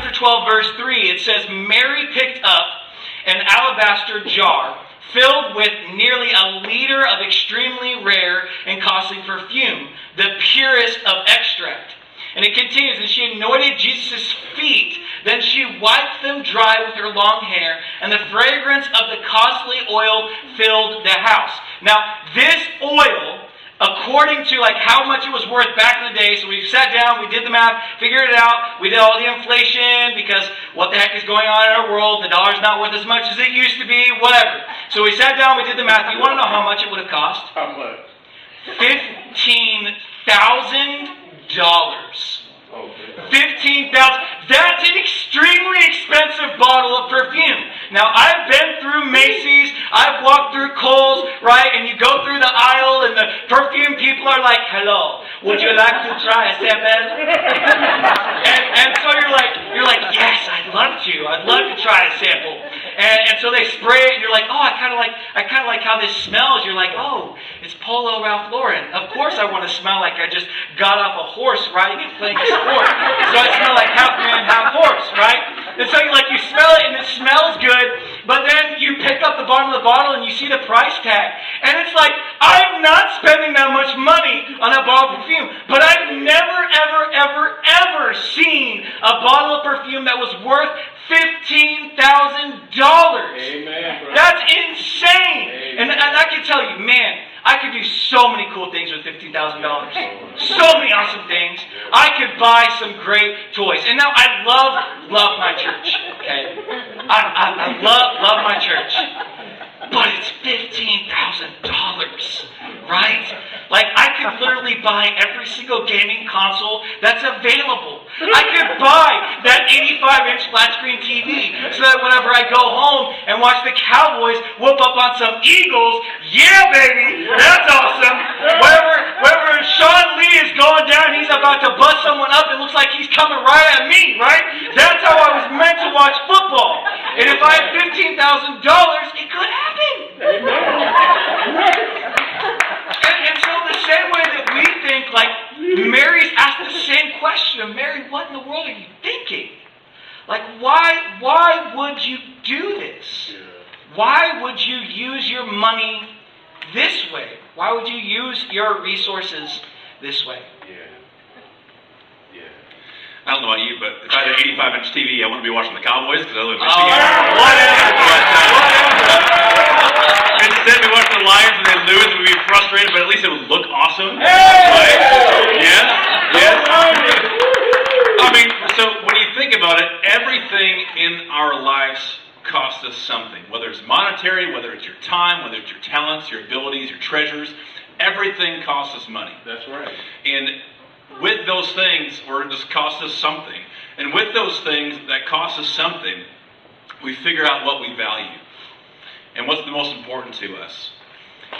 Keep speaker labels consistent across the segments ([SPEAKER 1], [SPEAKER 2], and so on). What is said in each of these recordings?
[SPEAKER 1] chapter 12, verse 3, it says, Mary picked up an alabaster jar filled with nearly a liter of extremely rare and costly perfume, the purest of extract. And it continues, and she anointed Jesus' feet. Then she wiped them dry with her long hair, and the fragrance of the costly oil filled the house. Now, this oil, according to how much it was worth back in the day, so we sat down, we did the math, figured it out, we did all the inflation, because what the heck is going on in our world? The dollar's not worth as much as it used to be, whatever. So we sat down, we did the math. You want to know how much it would have cost?
[SPEAKER 2] How much?
[SPEAKER 1] $15,000.
[SPEAKER 2] Okay.
[SPEAKER 1] $15,000. That's an extremely expensive bottle of perfume. Now, I've been through Macy's, I've walked through Kohl's, right? And you go through the aisle and the perfume people are like, hello, would you like to try a sample? and so you're like, yes, I'd love to. I'd love to try a sample. And so they spray it and you're like, oh, I kind of like how this smells. You're like, oh, it's Polo Ralph Lauren. Of course I want to smell like I just got off a horse riding and playing a sport. So I smell like half man, half horse, right? And so you smell it and it smells good, but then you pick up the bottom of the bottle and you see the price tag. And it's like, I'm not spending that much money on that bottle of perfume, but I've never, ever, ever, ever seen a bottle of perfume that was worth $15,000.
[SPEAKER 2] Amen.
[SPEAKER 1] That's insane.
[SPEAKER 2] Amen.
[SPEAKER 1] And I can tell you, man, I could do so many cool things with $15,000. So many awesome things. I could buy some great toys. And now I love my church. Okay, I love my church. But it's $15,000, right? I could literally buy every single gaming console that's available. I could buy that 85-inch flat screen TV so that whenever I go home and watch the Cowboys whoop up on some Eagles, yeah, baby, that's awesome. Whenever Sean Lee is going down, he's about to bust someone up, it looks like he's coming right at me, right? That's how I was meant to watch football. And if I had $15,000, it could happen. And so the same way that we think, Mary's asked the same question of, Mary, what in the world are you thinking? Why would you do this? Why would you use your money this way? Why would you use your resources this way?
[SPEAKER 3] I don't know about you, but if I had an 85-inch TV, I wouldn't be watching the Cowboys because I live in Michigan. Instead, we watch the Lions and they lose, we'd be frustrated, but at least it would look awesome. Yes. So when you think about it, everything in our lives costs us something. Whether it's monetary, whether it's your time, whether it's your talents, your abilities, your treasures, everything costs us money.
[SPEAKER 2] That's right.
[SPEAKER 3] And with those things, or it just costs us something. And with those things that cost us something, we figure out what we value and what's the most important to us.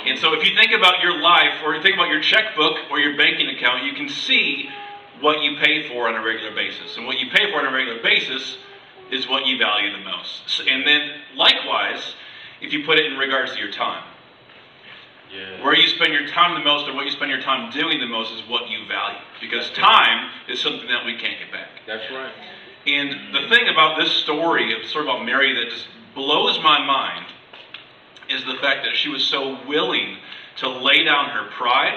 [SPEAKER 3] And so if you think about your life, or you think about your checkbook or your banking account, you can see what you pay for on a regular basis. And what you pay for on a regular basis is what you value the most. And then likewise, if you put it in regards to your time. Where you spend your time the most, or what you spend your time doing the most, is what you value. Because time is something that we can't get back.
[SPEAKER 2] That's right.
[SPEAKER 3] And the thing about this story about Mary that just blows my mind is the fact that she was so willing to lay down her pride,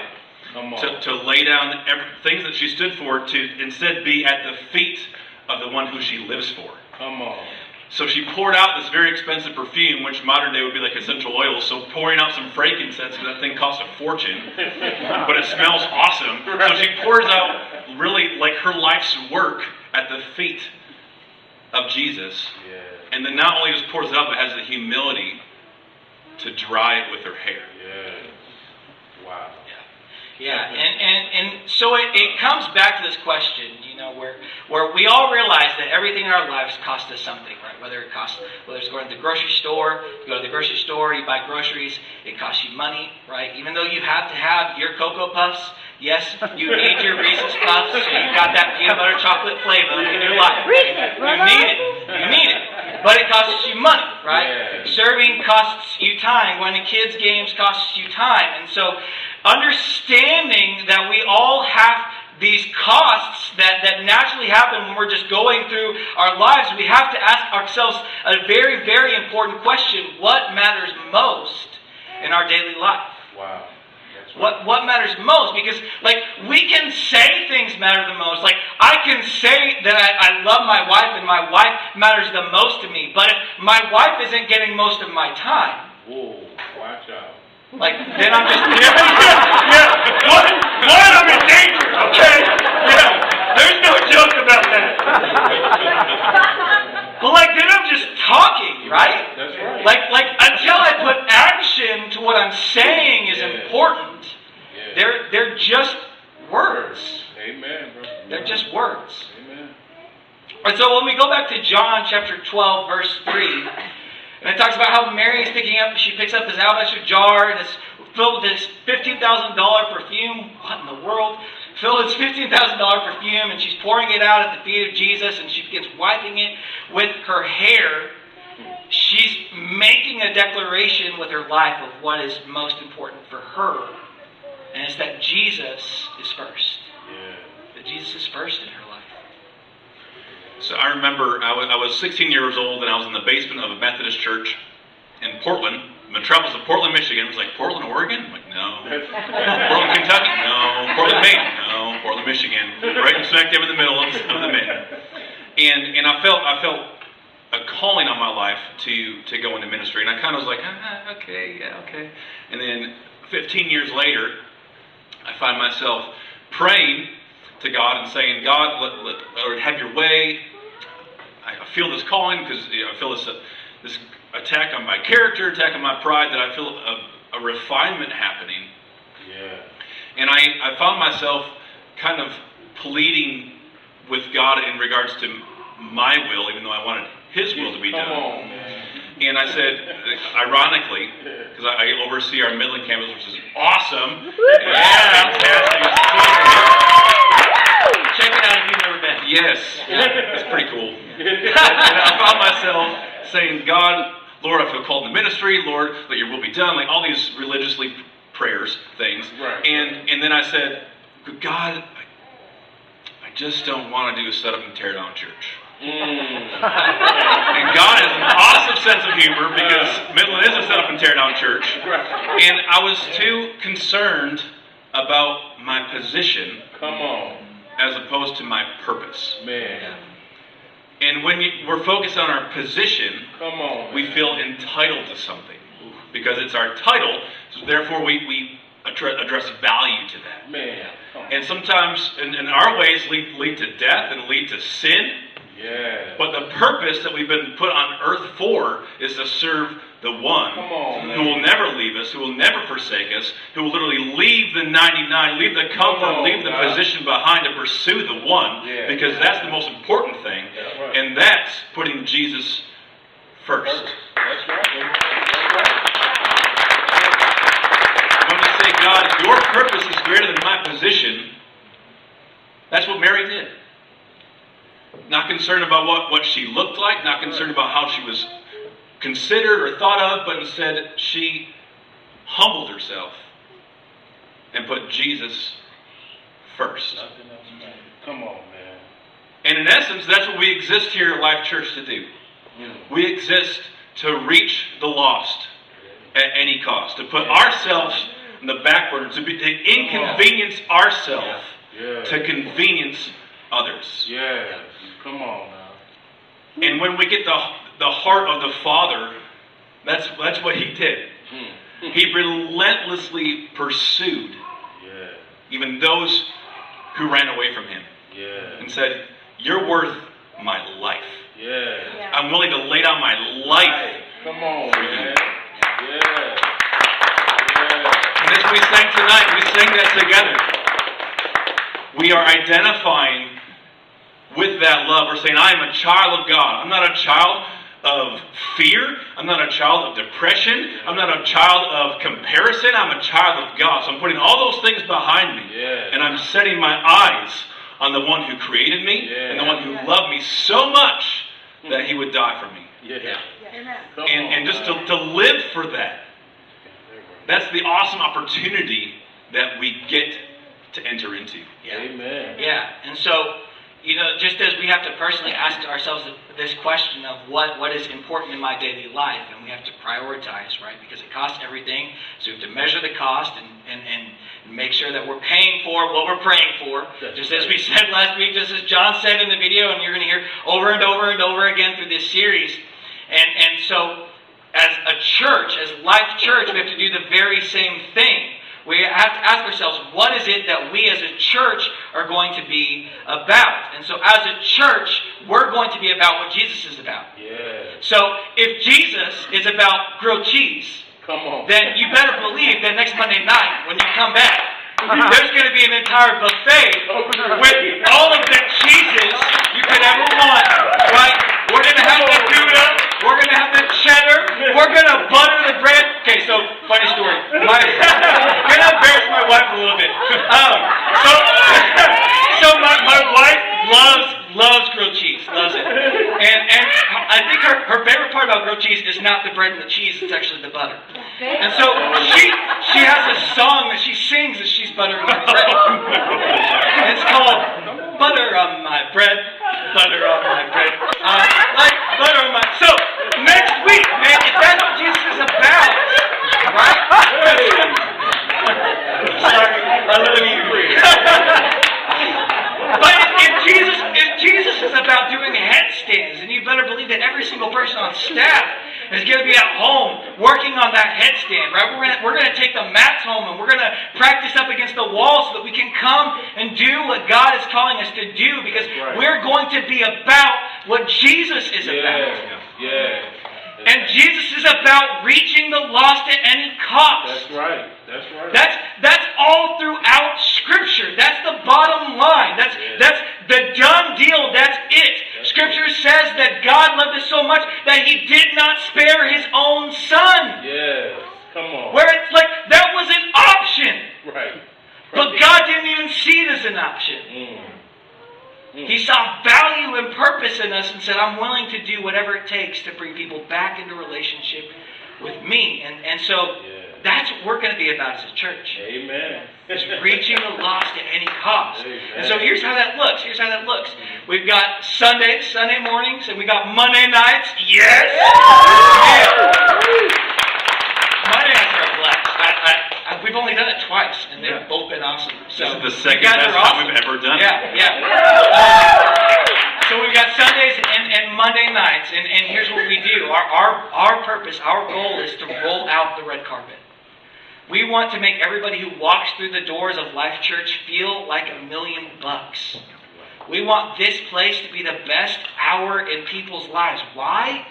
[SPEAKER 3] to lay down things that she stood for, to instead be at the feet of the one who she lives for.
[SPEAKER 2] Come on.
[SPEAKER 3] So she poured out this very expensive perfume, which modern day would be like essential oils. So pouring out some frankincense, because that thing costs a fortune, but it smells awesome. So she pours out really her life's work at the feet of Jesus. And then not only just pours it out, but has the humility to dry it with her hair.
[SPEAKER 2] Wow.
[SPEAKER 1] Yeah, and so it comes back to this question, where we all realize that everything in our lives costs us something, right? Whether it's going to the grocery store, you go to the grocery store, you buy groceries, it costs you money, right? Even though you have to have your Cocoa Puffs, yes, you need your Reese's Puffs, so you got that peanut butter chocolate flavor in your life. You need it. But it costs you money, right? Serving costs you time. Going to kids' games costs you time. And so understanding that we all have these costs that naturally happen when we're just going through our lives, we have to ask ourselves a very, very important question. What matters most in our daily life?
[SPEAKER 2] Wow. That's right.
[SPEAKER 1] What matters most? Because, like, we can say things matter the most. Like, I can say that I love my wife and my wife matters the most to me. But if my wife isn't getting most of my time,
[SPEAKER 2] Whoa, watch out.
[SPEAKER 1] like, then I'm just... What? I'm in danger, okay? Yeah. There's no joke about that. But, like, then I'm just talking, right?
[SPEAKER 2] That's right.
[SPEAKER 1] Like until I put action to what I'm saying is important, they're just words.
[SPEAKER 2] Amen, bro.
[SPEAKER 1] They're just words.
[SPEAKER 2] Amen.
[SPEAKER 1] And so when we go back to John chapter 12, verse 3, and it talks about how Mary is she picks up this alabaster jar and it's filled with this $15,000 perfume. What in the world? Filled with this $15,000 perfume, and she's pouring it out at the feet of Jesus, and she begins wiping it with her hair. She's making a declaration with her life of what is most important for her, and it's that Jesus is first.
[SPEAKER 2] Yeah.
[SPEAKER 1] That Jesus is first in her life.
[SPEAKER 3] So I remember I was 16 years old and I was in the basement of a Methodist church in Portland. My travels to Portland, Michigan. It was like, Portland, Oregon? I'm like, no. Portland, Kentucky? No. Portland, Maine? No. Portland, Michigan. Right smack dab in the middle of the Maine. And I felt a calling on my life to go into ministry. And I kind of was like, okay. And then 15 years later, I find myself praying to God and saying, God, Lord, have your way. I feel this calling because I feel this attack on my character, attack on my pride, that I feel a refinement happening.
[SPEAKER 2] Yeah.
[SPEAKER 3] And I found myself kind of pleading with God in regards to my will, even though I wanted His will to be done.
[SPEAKER 2] Come on, man.
[SPEAKER 3] And I said, ironically, because I oversee our Midland campus, which is awesome. Fantastic.
[SPEAKER 1] Check it out if you've never been.
[SPEAKER 3] Yes, it's pretty cool. And I found myself saying, God, Lord, I feel called to ministry. Lord, let your will be done. Like all these religiously prayers things.
[SPEAKER 2] Right.
[SPEAKER 3] And then I said, God, I just don't want to do a set up and tear down church. And God has an awesome sense of humor because Midland is a set up and tear down church. And I was too concerned about my position.
[SPEAKER 2] Come on.
[SPEAKER 3] As opposed to my purpose.
[SPEAKER 2] Man.
[SPEAKER 3] And when we're focused on our position,
[SPEAKER 2] Come on,
[SPEAKER 3] we feel entitled to something. Because it's our title, so therefore we address value to that.
[SPEAKER 2] Man.
[SPEAKER 3] And sometimes, in our ways, lead to death and lead to sin.
[SPEAKER 2] Yeah.
[SPEAKER 3] But the purpose that we've been put on earth for is to serve the one who will never leave us, who will never forsake us, who will literally leave the 99, leave the comfort, leave the position behind to pursue the one, because that's the most important thing.
[SPEAKER 2] That's right.
[SPEAKER 3] And that's putting Jesus first.
[SPEAKER 2] That's right.
[SPEAKER 3] When we say, God, your purpose is greater than my position, that's what Mary did. Not concerned about what she looked like, not concerned about how she was considered or thought of, but instead she humbled herself and put Jesus first.
[SPEAKER 2] Come on, man.
[SPEAKER 3] And in essence, that's what we exist here at Life Church to do. We exist to reach the lost at any cost, to put ourselves in the back burner, to inconvenience ourselves to convenience others.
[SPEAKER 2] Yeah. Come on now.
[SPEAKER 3] And when we get the heart of the Father, that's what He did. He relentlessly pursued even those who ran away from Him. And said, you're worth my life. I'm willing to lay down my life.
[SPEAKER 2] Come on,
[SPEAKER 3] for you.
[SPEAKER 2] man.
[SPEAKER 3] And as we sang tonight, we sang that together. We are identifying with that love. We're saying, I am a child of God. I'm not a child of fear. I'm not a child of depression. I'm not a child of comparison. I'm a child of God. So I'm putting all those things behind me. And I'm setting my eyes on the one who created me and the one who loved me so much that He would die for me. And just to live for that. That's the awesome opportunity that we get to enter into.
[SPEAKER 1] Yeah.
[SPEAKER 2] Amen.
[SPEAKER 1] Yeah. And so, just as we have to personally ask ourselves this question of what is important in my daily life, and we have to prioritize, right? Because it costs everything. So we have to measure the cost and make sure that we're paying for what we're praying for. Just as we said last week, just as John said in the video, and you're going to hear over and over and over again through this series. And so, as a church, as Life Church, we have to do the very same thing. We have to ask ourselves, what is it that we as a church are going to be about? And so as a church, we're going to be about what Jesus is about.
[SPEAKER 2] Yeah.
[SPEAKER 1] So if Jesus is about grilled cheese,
[SPEAKER 2] Come on.
[SPEAKER 1] then you better believe that next Monday night when you come back, there's going to be an entire buffet with all of the cheeses you could ever want, right? We're going to have the Gouda, we're going to have the cheddar, we're going to butter the bread. Okay, so funny story. I'm going to embarrass my wife a little bit. So my wife loves grilled cheese, loves it, and I think her favorite part about grilled cheese is not the bread and the cheese; it's actually the butter. And so she has a song that she sings as she's buttering her bread. And it's called "Butter on My Bread, Butter on My Bread." Like butter on my. So next week, man, if that's what Jesus is about, right? Sorry, I love you. But if Jesus is about doing headstands, and you better believe that every single person on staff is going to be at home working on that headstand, right? We're going to take the mats home, and we're going to practice up against the wall so that we can come and do what God is calling us to do, because we're going to be about what Jesus is about.
[SPEAKER 2] Yeah.
[SPEAKER 1] And Jesus is about reaching the lost at any cost.
[SPEAKER 2] That's right. That's right.
[SPEAKER 1] That's all throughout Scripture. That's the bottom line. That's the done deal. That's it. Scripture says that God loved us so much that He did not spare His own Son.
[SPEAKER 2] Yes. Come on.
[SPEAKER 1] Where it's like that was an option.
[SPEAKER 2] Right.
[SPEAKER 1] But God didn't even see it as an option. He saw value and purpose in us and said, I'm willing to do whatever it takes to bring people back into relationship with me. And so that's what we're going to be about as a church.
[SPEAKER 2] Amen.
[SPEAKER 1] Is reaching the lost at any cost.
[SPEAKER 2] Amen.
[SPEAKER 1] And so here's how that looks. We've got Sunday mornings, and we got Monday nights. Yes! Monday nights are a blast. We've only done it twice, and they've both been awesome. So
[SPEAKER 3] This is the second best time we've ever done it.
[SPEAKER 1] So we've got Sundays and Monday nights, and here's what we do. Our purpose, our goal is to roll out the red carpet. We want to make everybody who walks through the doors of Life Church feel like $1 million. We want this place to be the best hour in people's lives. Why?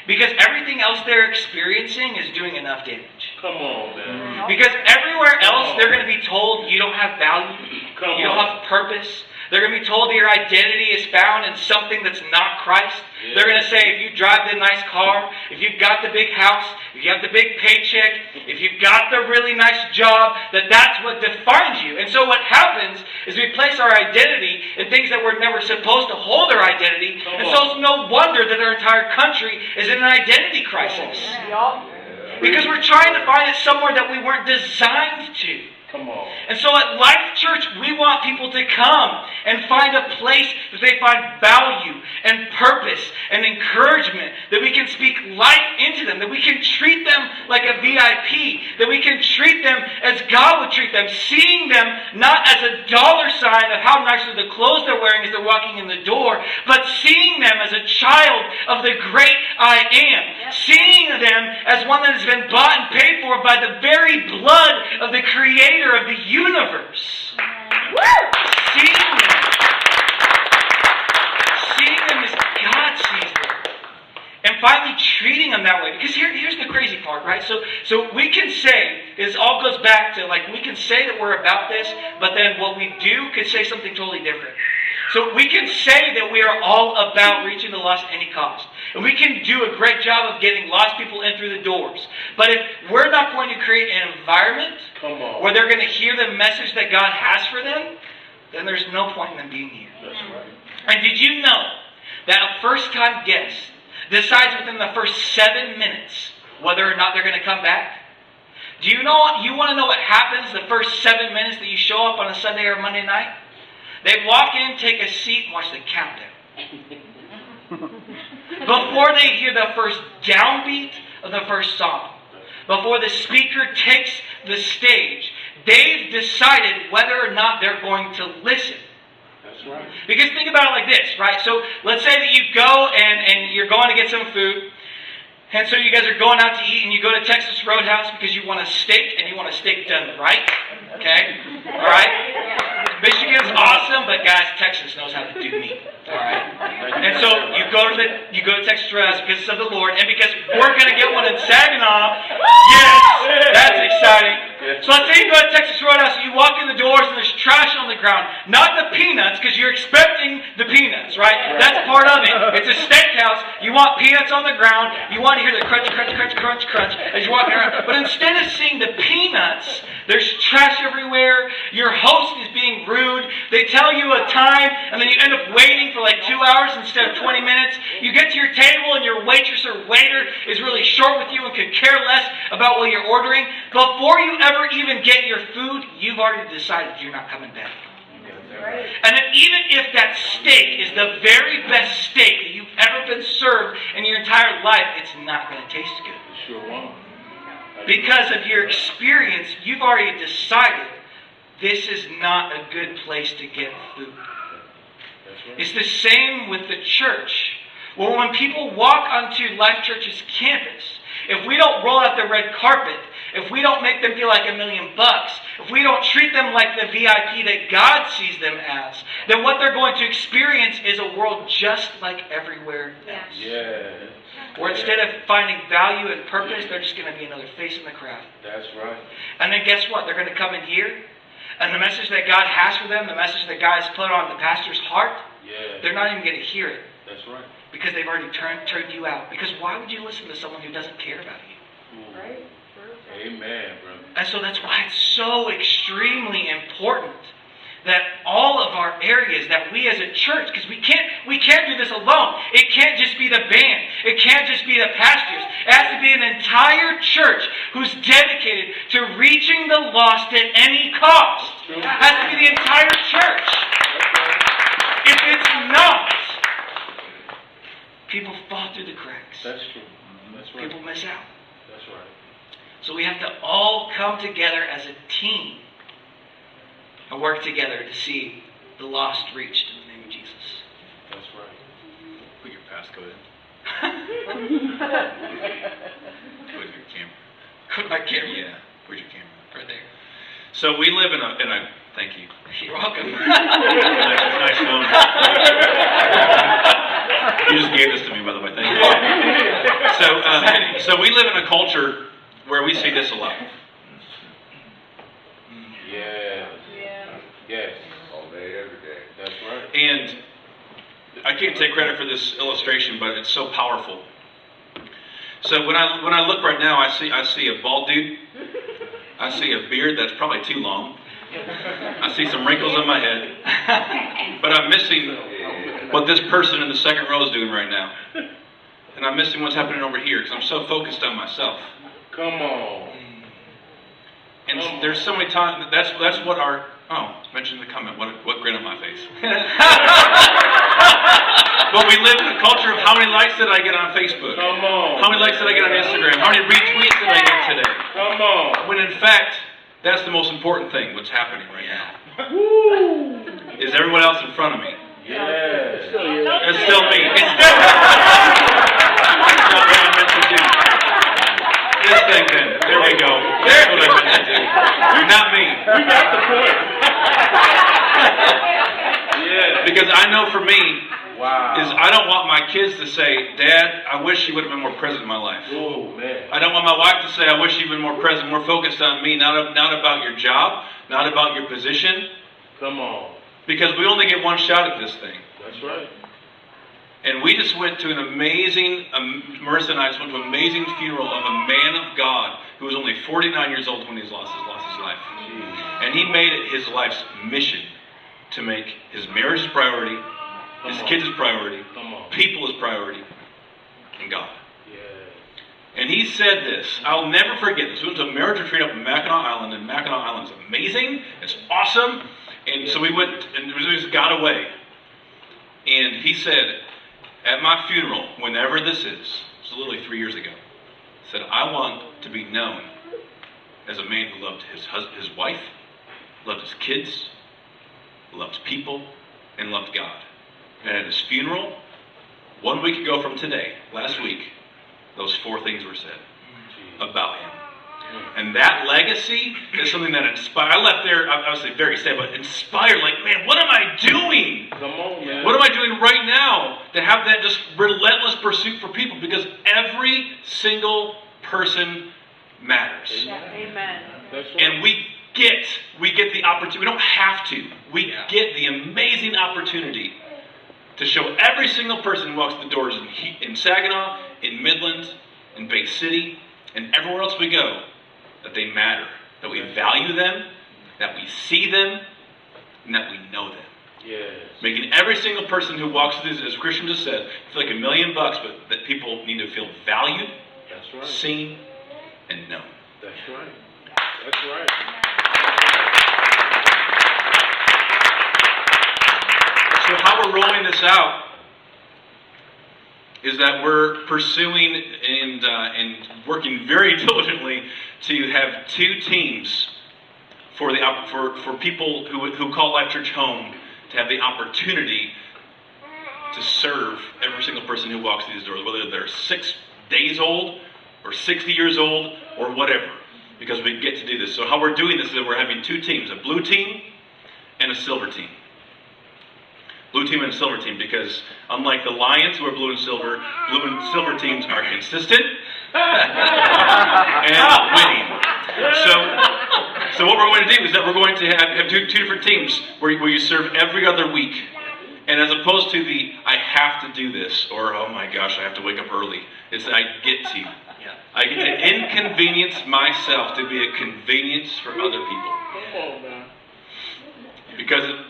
[SPEAKER 1] Because everything else they're experiencing is doing enough damage.
[SPEAKER 2] Come on, man.
[SPEAKER 1] Because everywhere else they're going to be told you don't have value, you don't have purpose. They're going to be told that your identity is found in something that's not Christ. Yeah. They're going to say if you drive the nice car, if you've got the big house, if you have the big paycheck, if you've got the really nice job, that's what defines you. And so what happens is we place our identity in things that we're never supposed to hold our identity. And so it's no wonder that our entire country is in an identity crisis. Because we're trying to find it somewhere that we weren't designed to.
[SPEAKER 2] Come on.
[SPEAKER 1] And so at Life Church, we want people to come and find a place that they find value and purpose and encouragement, that we can speak life into them, that we can treat them like a VIP, that we can treat them as God would treat them, seeing them not as a dollar sign of how nice are the clothes they're wearing as they're walking in the door, but seeing them as a child of the great I am, seeing them as one that has been bought and paid for by the very blood of the Creator of the universe. Seeing them as God sees them. And finally treating them that way. Because here's the crazy part, right? So we can say, this all goes back to, we can say that we're about this, but then what we do could say something totally different. So we can say that we are all about reaching the lost at any cost. And we can do a great job of getting lost people in through the doors. But if we're not going to create an environment where they're going to hear the message that God has for them, then there's no point in them being here.
[SPEAKER 2] That's right.
[SPEAKER 1] And did you know that a first-time guest decides within the first 7 minutes whether or not they're going to come back? Do you want to know what happens the first 7 minutes that you show up on a Sunday or Monday night? They walk in, take a seat, and watch the countdown. Before they hear the first downbeat of the first song, before the speaker takes the stage, they've decided whether or not they're going to listen.
[SPEAKER 2] That's right.
[SPEAKER 1] Because think about it like this, right? So let's say that you go and you're going to get some food. And so you guys are going out to eat and you go to Texas Roadhouse because you want a steak and you want a steak done right. Okay? Alright? Michigan's awesome, but guys, Texas knows how to do meat. Alright? And so you go to Texas Roadhouse because of the Lord, and because we're gonna get one in Saginaw. Yes! That's exciting. So let's say you go to Texas Roadhouse and you walk in the doors and there's trash on the ground. Not the peanuts, because you're expecting the peanuts, right? That's part of it. It's a steakhouse. You want peanuts on the ground. You want to hear the crunch, crunch, crunch, crunch, crunch as you're walking around. But instead of seeing the peanuts, there's trash everywhere. Your host is being rude. They tell you a time, and then you end up waiting for like 2 hours instead of 20 minutes. You get to your table, and your waitress or waiter is really short with you and could care less about what you're ordering. Before you ever even get your food, you've already decided you're not coming back. And then even if that steak is the very best steak that you've ever been served in your entire life, it's not going to taste good.
[SPEAKER 2] It sure won't.
[SPEAKER 1] Because of your experience, you've already decided this is not a good place to get food.
[SPEAKER 2] That's right.
[SPEAKER 1] It's the same with the church. Well, when people walk onto Life Church's campus, if we don't roll out the red carpet, if we don't make them feel like $1 million, if we don't treat them like the VIP that God sees them as, then what they're going to experience is a world just like everywhere else.
[SPEAKER 2] Yeah.
[SPEAKER 1] Where instead of finding value and purpose, they're just going to be another face in the crowd.
[SPEAKER 2] That's right.
[SPEAKER 1] And then guess what? They're going to come in here, and the message that God has for them, the message that God has put on the pastor's heart, they're not even going to hear it.
[SPEAKER 2] That's right.
[SPEAKER 1] Because they've already turned you out. Because why would you listen to someone who doesn't care about you?
[SPEAKER 2] Right. Amen, brother.
[SPEAKER 1] And so that's why it's so extremely important that all of our areas, that we as a church, because we can't do this alone. It can't just be the band. It can't just be the pastors. It has to be an entire church who's dedicated to reaching the lost at any cost. It has to be the entire church. If it's not, people fall through the cracks.
[SPEAKER 2] That's true. That's right.
[SPEAKER 1] People miss out.
[SPEAKER 2] That's right.
[SPEAKER 1] So we have to all come together as a team and work together to see the lost reached in the name of Jesus.
[SPEAKER 2] That's right.
[SPEAKER 3] Put your passcode in. Put your camera.
[SPEAKER 1] Put my camera.
[SPEAKER 3] Yeah. Where's your camera?
[SPEAKER 1] Right there.
[SPEAKER 3] So we live in a thank you.
[SPEAKER 1] You're welcome.
[SPEAKER 3] Nice phone. You just gave this to me, by the way. Thank you. So we live in a culture where we see this a lot.
[SPEAKER 2] Yes. Yes.
[SPEAKER 4] All day, every day.
[SPEAKER 2] That's right.
[SPEAKER 3] And I can't take credit for this illustration, but it's so powerful. So when I look right now, I see a bald dude. I see a beard that's probably too long. I see some wrinkles on my head. But I'm missing what this person in the second row is doing right now. And I'm missing what's happening over here because I'm so focused on myself.
[SPEAKER 2] Come on.
[SPEAKER 3] And there's so many times that's what our mention in the comment. What grin on my face. But we live in a culture of how many likes did I get on Facebook?
[SPEAKER 2] Come on.
[SPEAKER 3] How many likes did I get on Instagram? How many retweets did I get today?
[SPEAKER 2] Come on.
[SPEAKER 3] When in fact, that's the most important thing, what's happening right now.
[SPEAKER 2] Woo.
[SPEAKER 3] Is everyone else in front of me?
[SPEAKER 2] Yes.
[SPEAKER 3] It's still me. That's not what I meant to do. This thing then. There we go. That's what I meant to do. Not me.
[SPEAKER 2] We got the point. Yeah.
[SPEAKER 3] Because I know for me,
[SPEAKER 2] Wow.
[SPEAKER 3] is I don't want my kids to say, Dad, I wish you would have been more present in my life.
[SPEAKER 2] Oh, man.
[SPEAKER 3] I don't want my wife to say, I wish you'd been more present, more focused on me, not about your job, not about your position.
[SPEAKER 2] Come on.
[SPEAKER 3] Because we only get one shot at this thing.
[SPEAKER 2] That's right.
[SPEAKER 3] And we just went to an amazing, Marissa and I just went to an amazing funeral of a man of God who was only 49 years old when he lost his life.
[SPEAKER 2] Jeez.
[SPEAKER 3] And he made it his life's mission to make his marriage his priority, his kids his priority,
[SPEAKER 2] Come on.
[SPEAKER 3] people his priority, and God.
[SPEAKER 2] Yeah.
[SPEAKER 3] And he said this. I'll never forget this. We went to a marriage retreat up in Mackinac Island, and Mackinac Island is amazing. It's awesome. And so we went, and we just got away. And he said, at my funeral, whenever this is, it was literally 3 years ago, he said, I want to be known as a man who loved his wife, loved his kids, loved people, and loved God. And at his funeral, 1 week ago from today, last week, those 4 things were said about him. And that legacy is something that inspired. I left there, I was very sad, but inspired, like, man, what am I doing?
[SPEAKER 2] Come on, man.
[SPEAKER 3] What am I doing right now to have that just relentless pursuit for people? Because every single person matters.
[SPEAKER 4] Amen.
[SPEAKER 2] That's right.
[SPEAKER 3] And we get the opportunity. We don't have to. We get the amazing opportunity to show every single person who walks the doors in Saginaw, in Midland, in Bay City, and everywhere else we go, that they matter, that we value them, that we see them, and that we know them.
[SPEAKER 2] Yes.
[SPEAKER 3] Making every single person who walks through this, as Christian just said, feel like $1 million, but that people need to feel valued,
[SPEAKER 2] That's right.
[SPEAKER 3] seen, and known.
[SPEAKER 2] That's right. That's right.
[SPEAKER 3] So how we're rolling this out is that we're pursuing and working very diligently to have 2 teams for people who call Life Church home, to have the opportunity to serve every single person who walks through these doors, whether they're 6 days old or 60 years old or whatever, because we get to do this. So how we're doing this is that we're having 2 teams, a blue team and a silver team. Blue team and silver team, because unlike the Lions, who are blue and silver teams are consistent and winning. So what we're going to do is that we're going to have two different teams where you serve every other week. And as opposed to the, I have to do this, or, oh my gosh, I have to wake up early. It's that I get to. I get to inconvenience myself to be a convenience for other people.
[SPEAKER 2] Come on, man.
[SPEAKER 3] Because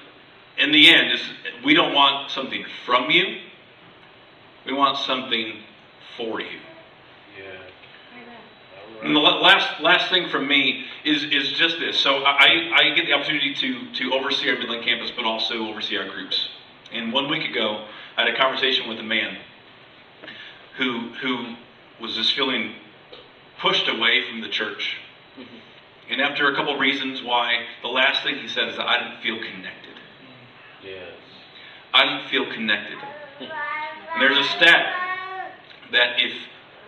[SPEAKER 3] in the end, we don't want something from you. We want something for you.
[SPEAKER 2] Yeah.
[SPEAKER 3] And the last thing from me is just this. So I get the opportunity to oversee our Midland campus, but also oversee our groups. And 1 week ago, I had a conversation with a man who was just feeling pushed away from the church. And after a couple of reasons why, the last thing he said is that I didn't feel connected.
[SPEAKER 2] Yes.
[SPEAKER 3] I didn't feel connected. And there's a stat that if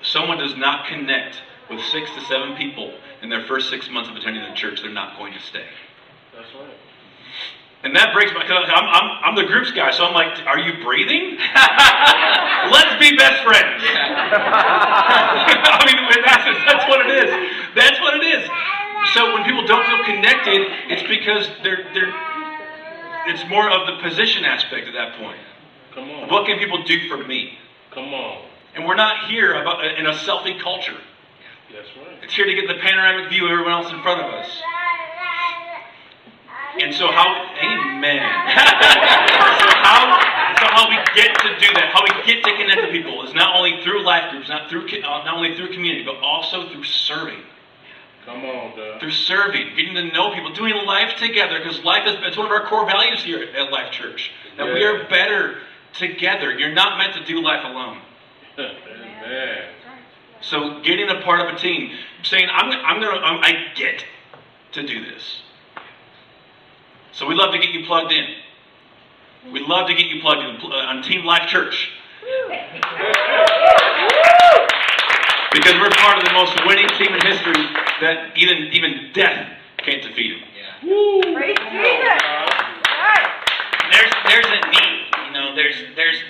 [SPEAKER 3] someone does not connect with 6 to 7 people in their first 6 months of attending the church, they're not going to stay.
[SPEAKER 2] That's right.
[SPEAKER 3] And that breaks my, because I'm the groups guy, so I'm like, are you breathing? Let's be best friends. I mean, that's what it is. That's what it is. So when people don't feel connected, it's because it's more of the position aspect at that point.
[SPEAKER 2] Come on.
[SPEAKER 3] What can people do for me?
[SPEAKER 2] Come on.
[SPEAKER 3] And we're not here in a selfie culture.
[SPEAKER 2] That's right.
[SPEAKER 3] It's here to get the panoramic view of everyone else in front of us. And so amen. so how we get to do that, how we get to connect with people is not only through life groups, not only through community, but also through serving.
[SPEAKER 2] Come on, Doug.
[SPEAKER 3] Through serving, getting to know people, doing life together, because it's one of our core values here at Life Church. That we are better together. You're not meant to do life alone.
[SPEAKER 2] Amen.
[SPEAKER 3] So getting a part of a team, saying I get to do this. So we'd love to get you plugged in. We'd love to get you plugged in on Team Life Church. Because we're part of the most winning team in history that even death can't defeat him.
[SPEAKER 4] Yeah. Praise Jesus.
[SPEAKER 5] There's a need,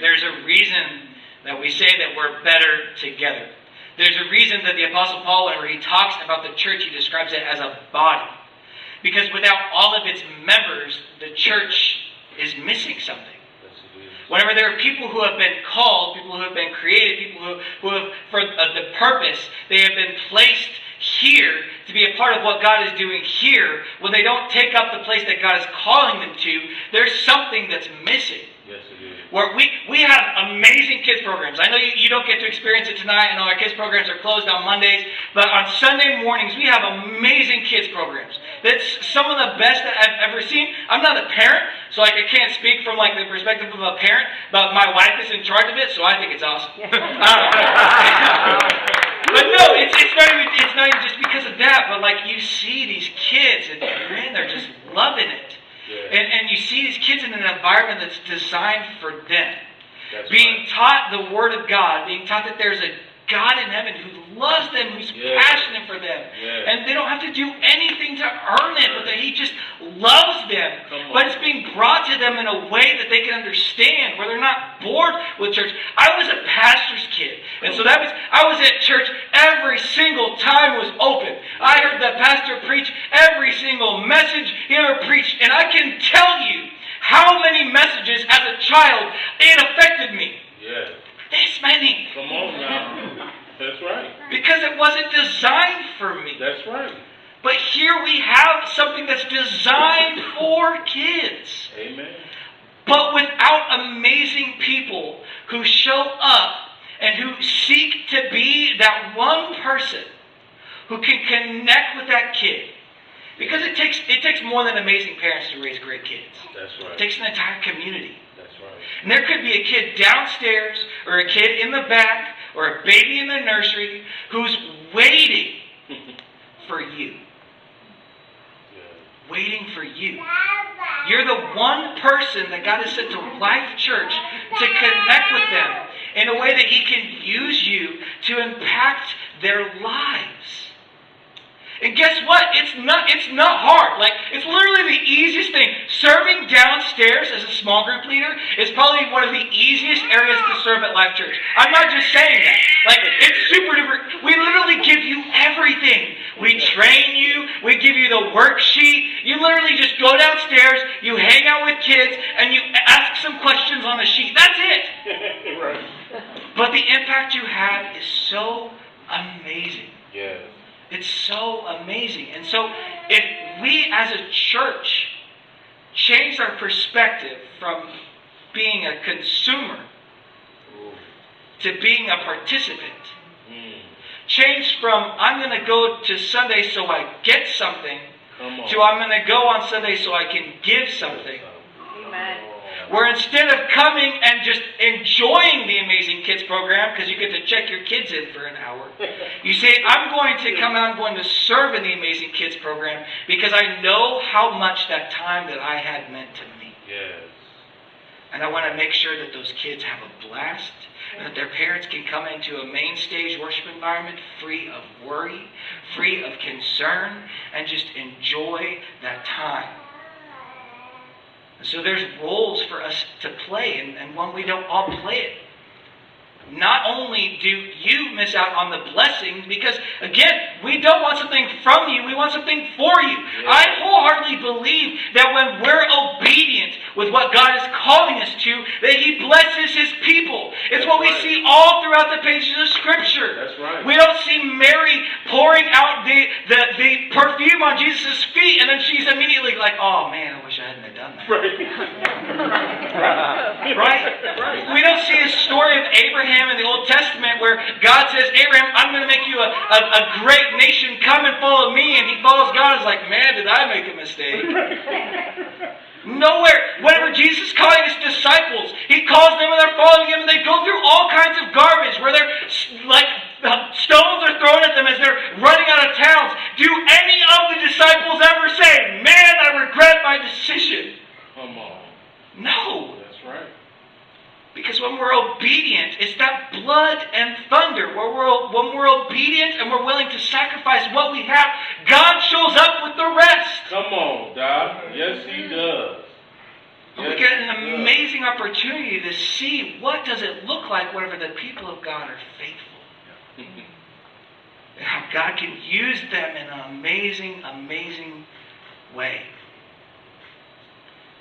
[SPEAKER 5] there's a reason that we say that we're better together. There's a reason that the Apostle Paul, whenever he talks about the church, he describes it as a body. Because without all of its members, the church is missing something. Whenever there are people who have been called, people who have been created, people who have, for the purpose, they have been placed here to be a part of what God is doing here, when they don't take up the place that God is calling them to, there's something that's missing.
[SPEAKER 2] Yes, it is.
[SPEAKER 5] where we have amazing kids programs. I know you don't get to experience it tonight. I know our kids programs are closed on Mondays, but on Sunday mornings we have amazing kids programs. That's some of the best that I've ever seen. I'm not a parent, so I can't speak from the perspective of a parent, but my wife is in charge of it, so I think it's awesome. But no, it's not even just because of that, but you see these kids and man, they're just loving it.
[SPEAKER 2] Yeah.
[SPEAKER 5] And you see these kids in an environment that's designed for them.
[SPEAKER 2] That's
[SPEAKER 5] being taught the Word of God, being taught that there's a God in heaven who loves them, who's passionate for them.
[SPEAKER 2] Yeah.
[SPEAKER 5] And they don't have to do anything to earn it, but that He just loves them. But it's being brought to them in a way that they can understand, where they're not bored with church. I was a pastor's kid, and so I was at church every single time it was open. I heard the pastor preach every single message he ever preached, and I can tell you how many messages as a child it affected me.
[SPEAKER 2] Yeah.
[SPEAKER 5] This many.
[SPEAKER 2] Come on now. That's right.
[SPEAKER 5] Because it wasn't designed for me.
[SPEAKER 2] That's right.
[SPEAKER 5] But here we have something that's designed for kids.
[SPEAKER 2] Amen.
[SPEAKER 5] But without amazing people who show up and who seek to be that one person who can connect with that kid. Because it takes more than amazing parents to raise great kids.
[SPEAKER 2] That's right.
[SPEAKER 5] It takes an entire community.
[SPEAKER 2] That's right.
[SPEAKER 5] And there could be a kid downstairs, or a kid in the back, or a baby in the nursery who's waiting for you.
[SPEAKER 2] Yeah.
[SPEAKER 5] Waiting for you. You're the one person that God has sent to Life Church to connect with them in a way that He can use you to impact their lives. And guess what? It's not hard. It's literally the easiest thing. Serving downstairs as a small group leader is probably one of the easiest areas to serve at Life Church. I'm not just saying that. It's super duper. We literally give you everything. We train you. We give you the worksheet. You literally just go downstairs, you hang out with kids, and you ask some questions on the sheet. That's it.
[SPEAKER 2] Right.
[SPEAKER 5] But the impact you have is so amazing.
[SPEAKER 2] Yes.
[SPEAKER 5] It's so amazing. And so if we as a church change our perspective from being a consumer to being a participant, change from I'm going to go to Sunday so I get something to I'm going to go on Sunday so I can give something.
[SPEAKER 4] Amen.
[SPEAKER 5] Where instead of coming and just enjoying the Amazing Kids program, because you get to check your kids in for an hour, you say, I'm going to come out, I'm going to serve in the Amazing Kids program because I know how much that time that I had meant to me.
[SPEAKER 2] Yes.
[SPEAKER 5] And I want to make sure that those kids have a blast, and that their parents can come into a main stage worship environment free of worry, free of concern, and just enjoy that time. So there's roles for us to play, and when we don't all play it, not only do you miss out on the blessings, because again, we don't want something from you, we want something for you. Yeah. I wholeheartedly believe that when we're obedient with what God is calling us to, that He blesses His people. It's what we see all throughout the pages of Scripture.
[SPEAKER 2] That's right.
[SPEAKER 5] We don't see Mary pouring out the perfume on Jesus' feet, and then she's immediately like, oh man, I wish I hadn't have done that. Right? We don't see a story of Abraham in the Old Testament where God says, Abraham, I'm going to make you a great nation. Come and follow me. And he follows God. Is like, man, did I make a mistake? Nowhere. Whenever Jesus is calling His disciples, He calls them and they're following Him, and they go through all kinds of garbage where they're stones are thrown at them as they're running out of towns. Do any of the disciples ever say, man, I regret my decision?
[SPEAKER 2] Come on.
[SPEAKER 5] No.
[SPEAKER 2] That's right.
[SPEAKER 5] Because when we're obedient, it's that blood and thunder. When we're obedient and we're willing to sacrifice what we have, God shows up with the rest.
[SPEAKER 2] Come on, Doc. Yes, He does.
[SPEAKER 5] We get an amazing opportunity to see what does it look like whenever the people of God are faithful. And how God can use them in an amazing, amazing way.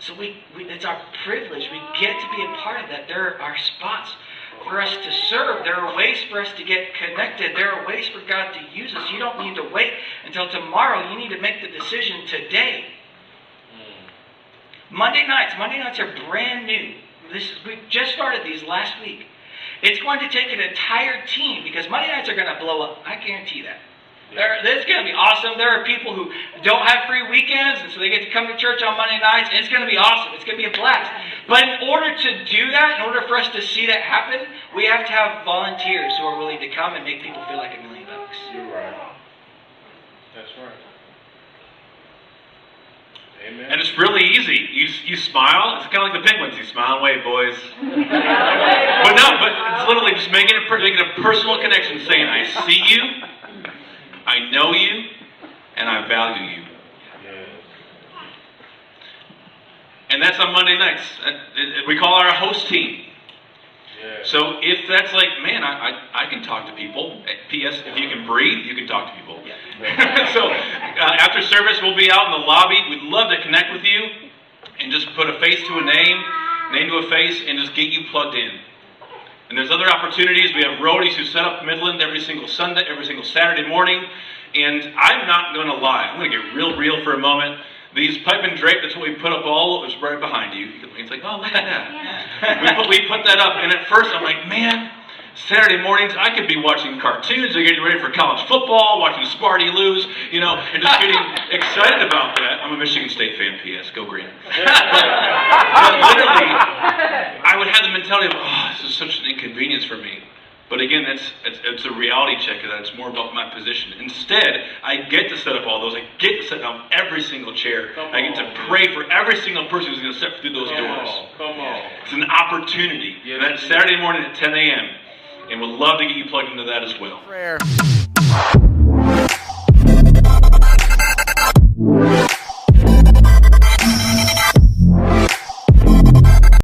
[SPEAKER 5] So it's our privilege. We get to be a part of that. There are spots for us to serve. There are ways for us to get connected. There are ways for God to use us. You don't need to wait until tomorrow. You need to make the decision today. Monday nights are brand new. we just started these last week. It's going to take an entire team because Monday nights are going to blow up. I guarantee that. It's going to be awesome. There are people who don't have free weekends, and so they get to come to church on Monday nights, and it's going to be awesome. It's going to be a blast. But in order to do that, in order for us to see that happen, we have to have volunteers who are willing to come and make people feel like $1 million.
[SPEAKER 2] You're right. That's right. Amen.
[SPEAKER 3] And it's really easy. You smile. It's kind of like the penguins. You smile and wave, boys. But it's literally just making a personal connection, saying, I see you, I know you, and I value you.
[SPEAKER 2] Yes.
[SPEAKER 3] And that's on Monday nights. We call our host team.
[SPEAKER 2] Yes.
[SPEAKER 3] So if that's like, man, I can talk to people. P.S. If you can breathe, you can talk to people. So after service, we'll be out in the lobby. We'd love to connect with you and just put a face to a name to a face, and just get you plugged in. And there's other opportunities. We have roadies who set up Midland every single Sunday, every single Saturday morning. And I'm not going to lie. I'm going to get real for a moment. These pipe and drape, that's what we put up all, it was right behind you. It's like, oh, look at that. we put that up, and at first I'm like, man, Saturday mornings, I could be watching cartoons or getting ready for college football, watching Sparty lose, and just getting excited about that. I'm a Michigan State fan, P.S. Go Green. But literally, I would have the mentality of, oh, this is such an inconvenience for me. But again, it's a reality check that it's more about my position. Instead, I get to set up all those. I get to set up every single chair. I get to pray for every single person who's going to step through those doors.
[SPEAKER 2] Come on.
[SPEAKER 3] It's an opportunity.
[SPEAKER 2] Yes,
[SPEAKER 3] And that's Saturday morning at 10 a.m. And we'd love to get you plugged into that as well.
[SPEAKER 6] Prayer.